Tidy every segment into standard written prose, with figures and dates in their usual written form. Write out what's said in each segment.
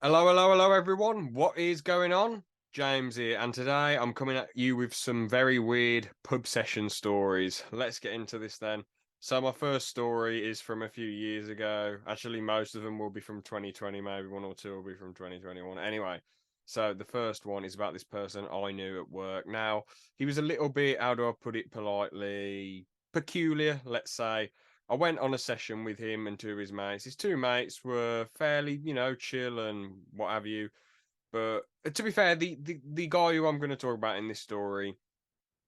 Hello, everyone. What is going on? James here, and today I'm coming at you with some very weird pub session stories. Let's get into this then. So, my first story is from a few years ago. Actually, most of them will be from 2020, maybe one or two will be from 2021. Anyway, so the first one is about this person I knew at work. Now, he was a little bit, how do I put it politely, peculiar, let's say. I went on a session with him and two of his mates. His two mates were fairly, chill and what have you. But to be fair, the guy who I'm going to talk about in this story,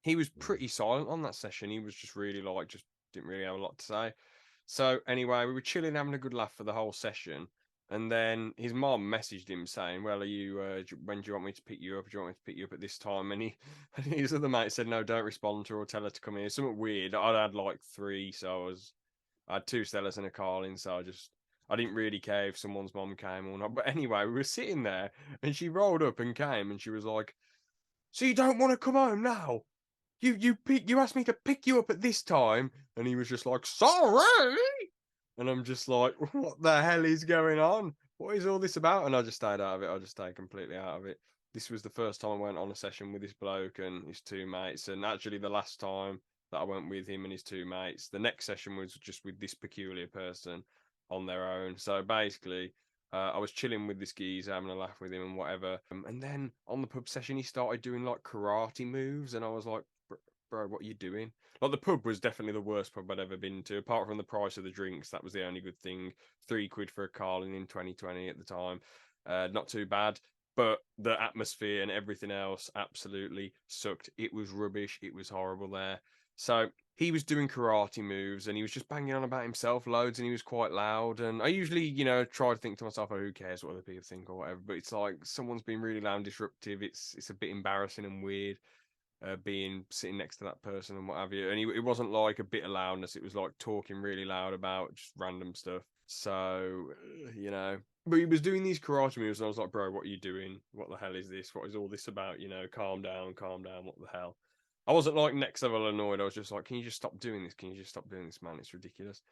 he was pretty silent on that session. He was just really like, just didn't really have a lot to say. So anyway, we were chilling, having a good laugh for the whole session. And then his mom messaged him saying, "Well, are you? When do you want me to pick you up? Do you want me to pick you up at this time?" And and his other mate said, "No, don't respond to her or tell her to come here." Something weird. I'd had like three, so I had two Stellas and a Carlin, so I didn't really care if someone's mom came or not. But anyway, we were sitting there and she rolled up and came and she was like, "So you don't want to come home now? You asked me to pick you up at this time," and he was just like, "Sorry," and I'm just like, "What the hell is going on? What is all this about?" And I just stayed out of it. I just stayed completely out of it. This was the first time I went on a session with this bloke and his two mates, and actually the last time that I went with him and his two mates. The next session was just with this peculiar person on their own. So basically, I was chilling with this geezer, having a laugh with him and whatever. And then on the pub session, he started doing like karate moves, and I was like, "Bro, what are you doing?" Like the pub was definitely the worst pub I'd ever been to. Apart from the price of the drinks, that was the only good thing. £3 for a Carlin in 2020 at the time, not too bad. But the atmosphere and everything else absolutely sucked. It was rubbish. It was horrible there. So he was doing karate moves and he was just banging on about himself loads and he was quite loud. And I usually, try to think to myself, oh, who cares what other people think or whatever. But it's like someone's been really loud and disruptive. It's a bit embarrassing and weird being sitting next to that person and what have you. And it wasn't like a bit of loudness. It was like talking really loud about just random stuff. So, but he was doing these karate moves, and I was like, "Bro, what are you doing? What the hell is this? What is all this about? Calm down, calm down. What the hell?" I wasn't like next level annoyed. I was just like, "Can you just stop doing this? Can you just stop doing this, man? It's ridiculous."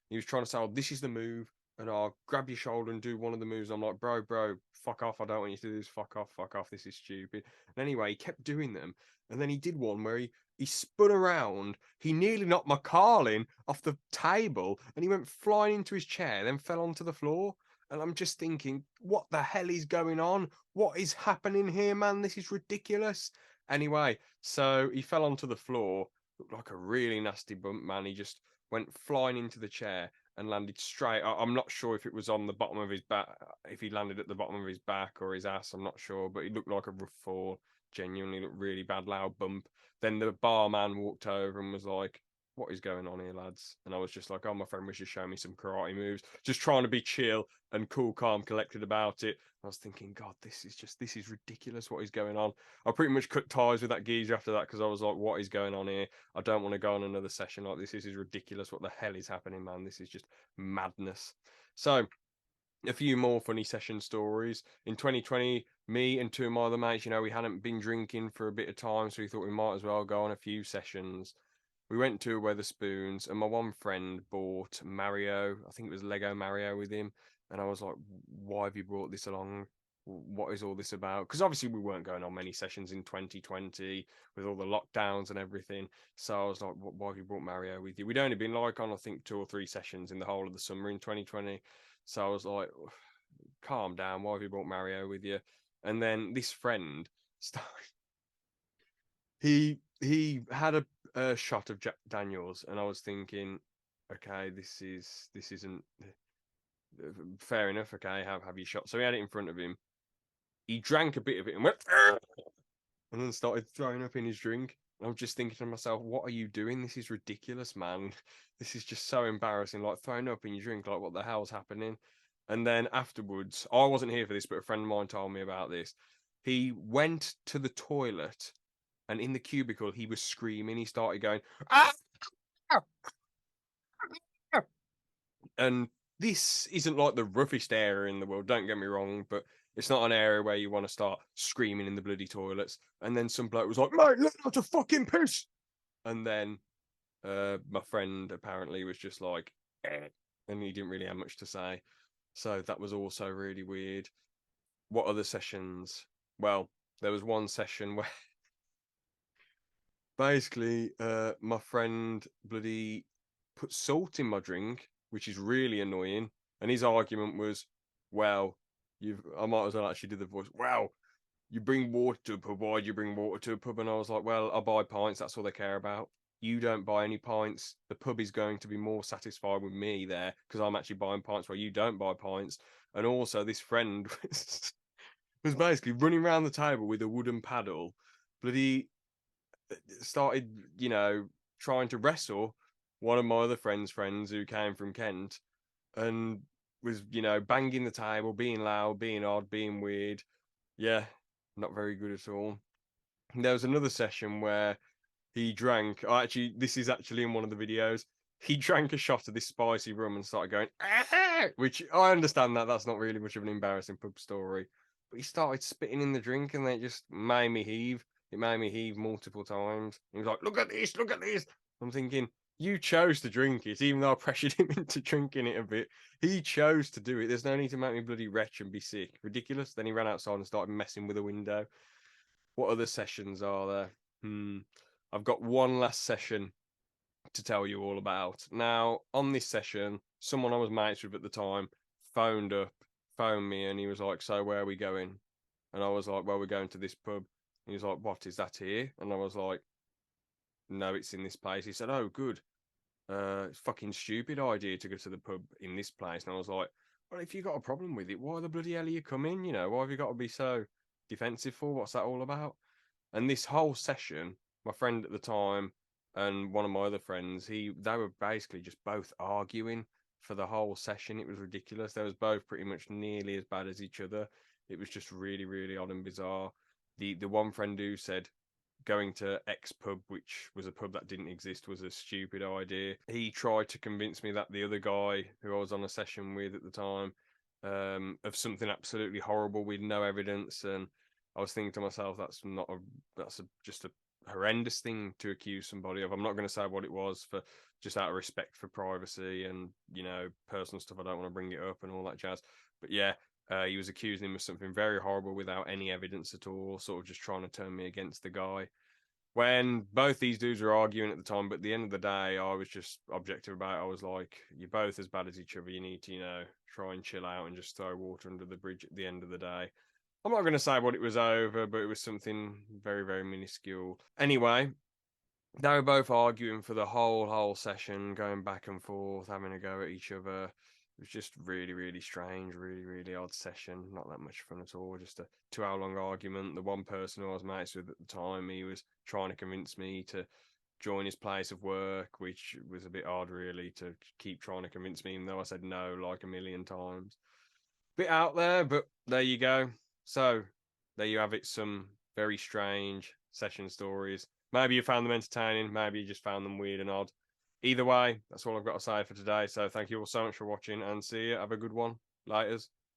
He was trying to say, "Oh, this is the move," and I'll grab your shoulder and do one of the moves. I'm like, bro, fuck off. I don't want you to do this. Fuck off, fuck off. This is stupid. And anyway, he kept doing them. And then he did one where he spun around. He nearly knocked my Carlin off the table and he went flying into his chair, then fell onto the floor. And I'm just thinking, what the hell is going on? What is happening here, man? This is ridiculous. Anyway, so he fell onto the floor. Looked like a really nasty bump, man. He just went flying into the chair and landed straight. I'm not sure if it was on the bottom of his back, if he landed at the bottom of his back or his ass. I'm not sure, but he looked like a rough fall. Genuinely looked really bad, loud bump. Then the barman walked over and was like, "What is going on here, lads?" And I was just like, "Oh, my friend was just showing me some karate moves, just trying to be chill and cool, calm, collected about it." I was thinking, God, this is ridiculous. What is going on? I pretty much cut ties with that geezer after that because I was like, what is going on here? I don't want to go on another session like this. This is ridiculous. What the hell is happening, man? This is just madness. So, a few more funny session stories. In 2020, me and two of my other mates, we hadn't been drinking for a bit of time, so we thought we might as well go on a few sessions. We went to Weatherspoons, and my one friend bought Mario. I think it was Lego Mario with him. And I was like, "Why have you brought this along? What is all this about?" Because obviously we weren't going on many sessions in 2020 with all the lockdowns and everything. So I was like, "Why have you brought Mario with you?" We'd only been like on, I think, two or three sessions in the whole of the summer in 2020. So I was like, "Calm down. Why have you brought Mario with you?" And then this friend started. He had a shot of Jack Daniels, and I was thinking, okay, this isn't fair enough. Okay, have you shot? So he had it in front of him. He drank a bit of it and went, and then started throwing up in his drink. And I'm just thinking to myself, what are you doing? This is ridiculous, man. This is just so embarrassing. Like throwing up in your drink, like what the hell's happening? And then afterwards, I wasn't here for this, but a friend of mine told me about this. He went to the toilet and in the cubicle he was screaming. He started going, "Ah!" And this isn't like the roughest area in the world, don't get me wrong, but it's not an area where you want to start screaming in the bloody toilets. And then some bloke was like, "Mate, look not to fucking piss." And then my friend apparently was just like, "Eh," and he didn't really have much to say. So that was also really weird. what other sessions? Well, there was one session where basically my friend bloody put salt in my drink, which is really annoying. And his argument was, well, I might as well actually do the voice. Well, you bring water to a pub. Why do you bring water to a pub? And I was like, well, I buy pints. That's all they care about. You don't buy any pints. The pub is going to be more satisfied with me there because I'm actually buying pints while you don't buy pints. And also, this friend was basically running around the table with a wooden paddle, bloody started, trying to wrestle one of my other friends' friends who came from Kent and was, banging the table, being loud, being odd, being weird. Yeah, not very good at all. And there was another session where he drank. Actually, this is actually in one of the videos. He drank a shot of this spicy rum and started going, ah! Which I understand that's not really much of an embarrassing pub story. But he started spitting in the drink and then it just made me heave. It made me heave multiple times. He was like, look at this, look at this. I'm thinking, you chose to drink it, even though I pressured him into drinking it a bit. He chose to do it. There's no need to make me bloody retch and be sick. Ridiculous. Then he ran outside and started messing with a window. What other sessions are there? I've got one last session to tell you all about. Now, on this session, someone I was mates with at the time phoned me, and he was like, so where are we going? And I was like, well, we're going to this pub. And he was like, what, is that here? And I was like, no, it's in this place. He said, oh, good. It's fucking stupid idea to go to the pub in this place. And I was like, well, if you got a problem with it, why the bloody hell are you coming? Why have you got to be so defensive for? What's that all about? And this whole session, my friend at the time and one of my other friends, they were basically just both arguing for the whole session. It was ridiculous. They was both pretty much nearly as bad as each other. It was just really, really odd and bizarre. The one friend who said going to X pub, which was a pub that didn't exist, was a stupid idea. He tried to convince me that the other guy who I was on a session with at the time of something absolutely horrible with no evidence, and I was thinking to myself, that's just a horrendous thing to accuse somebody of. I'm not going to say what it was for just out of respect for privacy and personal stuff. I don't want to bring it up and all that jazz. But yeah, he was accusing him of something very horrible without any evidence at all, sort of just trying to turn me against the guy. When both these dudes were arguing at the time, but at the end of the day, I was just objective about it. I was like, you're both as bad as each other. You need to, try and chill out and just throw water under the bridge at the end of the day. I'm not going to say what it was over, but it was something very, very minuscule. Anyway, they were both arguing for the whole session, going back and forth, having a go at each other. It was just really, really strange, really, really odd session. Not that much fun at all. Just a 2 hour long argument. The one person who I was mates with at the time, he was trying to convince me to join his place of work, which was a bit odd, really, to keep trying to convince me, even though I said no like a million times. Bit out there, but there you go. So, there you have it, some very strange session stories. Maybe you found them entertaining, maybe you just found them weird and odd. Either way, that's all I've got to say for today. So, thank you all so much for watching and see you. Have a good one. Laters.